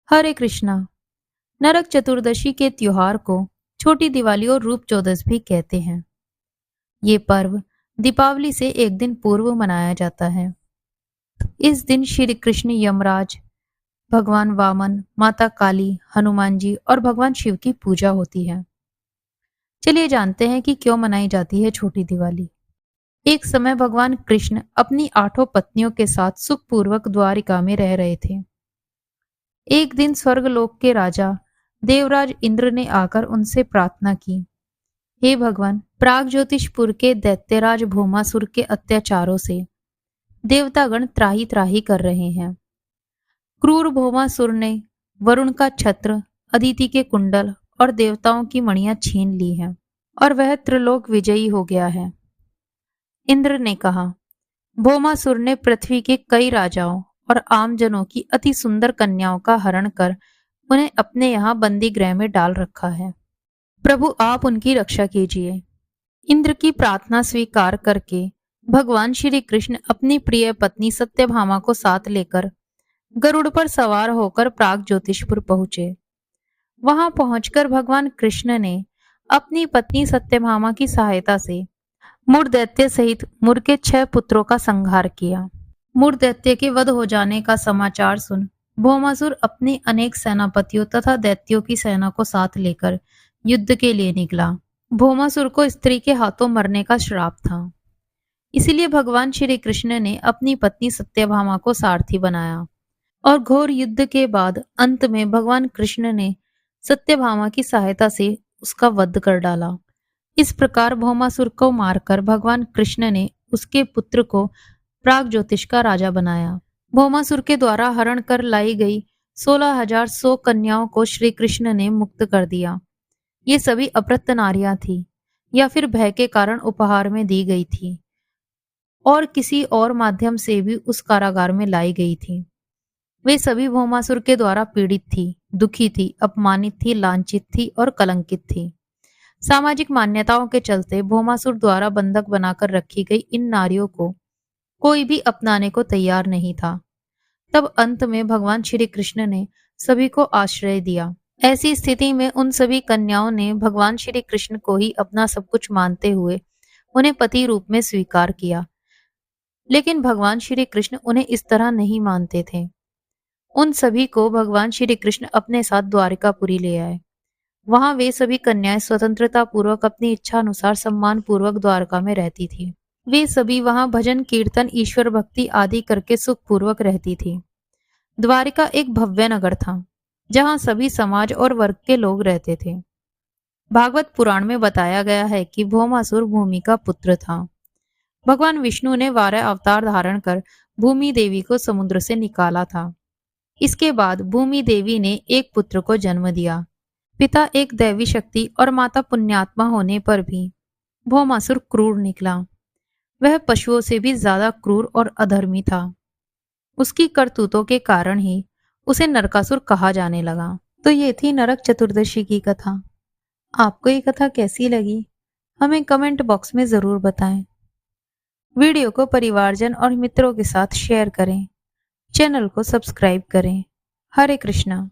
हरे कृष्णा। नरक चतुर्दशी के त्योहार को छोटी दिवाली और रूप चौदस भी कहते हैं। ये पर्व दीपावली से एक दिन पूर्व मनाया जाता है। इस दिन श्री कृष्ण, यमराज, भगवान वामन, माता काली, हनुमान जी और भगवान शिव की पूजा होती है। चलिए जानते हैं कि क्यों मनाई जाती है छोटी दिवाली। एक समय भगवान कृष्ण अपनी 8 पत्नियों के साथ सुखपूर्वक द्वारिका में रह रहे थे। एक दिन स्वर्गलोक के राजा देवराज इंद्र ने आकर उनसे प्रार्थना की, हे भगवान, प्राग ज्योतिषपुर के दैत्यराज भौमासुर के अत्याचारों से देवतागण त्राही त्राही कर रहे हैं। क्रूर भौमासुर ने वरुण का छत्र, अदिति के कुंडल और देवताओं की मणियां छीन ली हैं और वह त्रिलोक विजयी हो गया है। इंद्र ने कहा, भौमासुर ने पृथ्वी के कई राजाओं और आमजनों की अति सुंदर कन्याओं का हरण कर उन्हें अपने यहाँ बंदी गृह में डाल रखा है। प्रभु, आप उनकी रक्षा कीजिए। इंद्र की प्रार्थना स्वीकार करके भगवान श्री कृष्ण अपनी प्रिय पत्नी सत्यभामा को साथ लेकर गरुड़ पर सवार होकर प्राग ज्योतिषपुर पहुंचे। वहां पहुंचकर भगवान कृष्ण ने अपनी पत्नी सत्यभामा की सहायता से मुर दैत्य सहित मुर के 6 पुत्रों का संहार किया। मुर दैत्य के वध हो जाने का समाचार सुन भौमासुर अपने अनेक सेनापतियों तथा दैत्यों की सेना को साथ लेकर युद्ध के लिए निकला। भौमासुर को स्त्री के हाथों मरने का श्राप था, इसीलिए भगवान श्री कृष्ण ने अपनी पत्नी सत्यभामा को सारथी बनाया और घोर युद्ध के बाद अंत में भगवान कृष्ण ने सत्यभामा की सहायता से उसका वध कर डाला। इस प्रकार भौमासुर को मारकर भगवान कृष्ण ने उसके पुत्र को प्राग ज्योतिष का राजा बनाया। भौमासुर के द्वारा हरण कर लाई गई 16,100 कन्याओं को श्री कृष्ण ने मुक्त कर दिया। ये सभी अपृत नारियां थी या फिर भय के कारण उपहार में दी गई थी और किसी और माध्यम से भी उस कारागार में लाई गई थी। वे सभी भौमासुर के द्वारा पीड़ित थी, दुखी थी, अपमानित थी, लांछित थी और कलंकित थी। सामाजिक मान्यताओं के चलते भौमासुर द्वारा बंधक बनाकर रखी गई इन नारियों को कोई भी अपनाने को तैयार नहीं था। तब अंत में भगवान श्री कृष्ण ने सभी को आश्रय दिया। ऐसी स्थिति में उन सभी कन्याओं ने भगवान श्री कृष्ण को ही अपना सब कुछ मानते हुए उन्हें पति रूप में स्वीकार किया। लेकिन भगवान श्री कृष्ण उन्हें इस तरह नहीं मानते थे। उन सभी को भगवान श्री कृष्ण अपने साथ द्वारिकापुरी ले आए। वहां वे सभी कन्याएं स्वतंत्रता पूर्वक अपनी इच्छा अनुसार सम्मान पूर्वक द्वारका में रहती थी। वे सभी वहां भजन, कीर्तन, ईश्वर भक्ति आदि करके सुखपूर्वक रहती थी। द्वारिका एक भव्य नगर था जहां सभी समाज और वर्ग के लोग रहते थे। भागवत पुराण में बताया गया है कि भौमासुर भूमि का पुत्र था। भगवान विष्णु ने 12 अवतार धारण कर भूमि देवी को समुद्र से निकाला था। इसके बाद भूमि देवी ने एक पुत्र को जन्म दिया। पिता एक दैवी शक्ति और माता पुण्यात्मा होने पर भी भौमासुर क्रूर निकला। वह पशुओं से भी ज्यादा क्रूर और अधर्मी था। उसकी करतूतों के कारण ही उसे नरकासुर कहा जाने लगा। तो ये थी नरक चतुर्दशी की कथा। आपको ये कथा कैसी लगी हमें कमेंट बॉक्स में जरूर बताएं। वीडियो को परिवारजन और मित्रों के साथ शेयर करें। चैनल को सब्सक्राइब करें। हरे कृष्णा।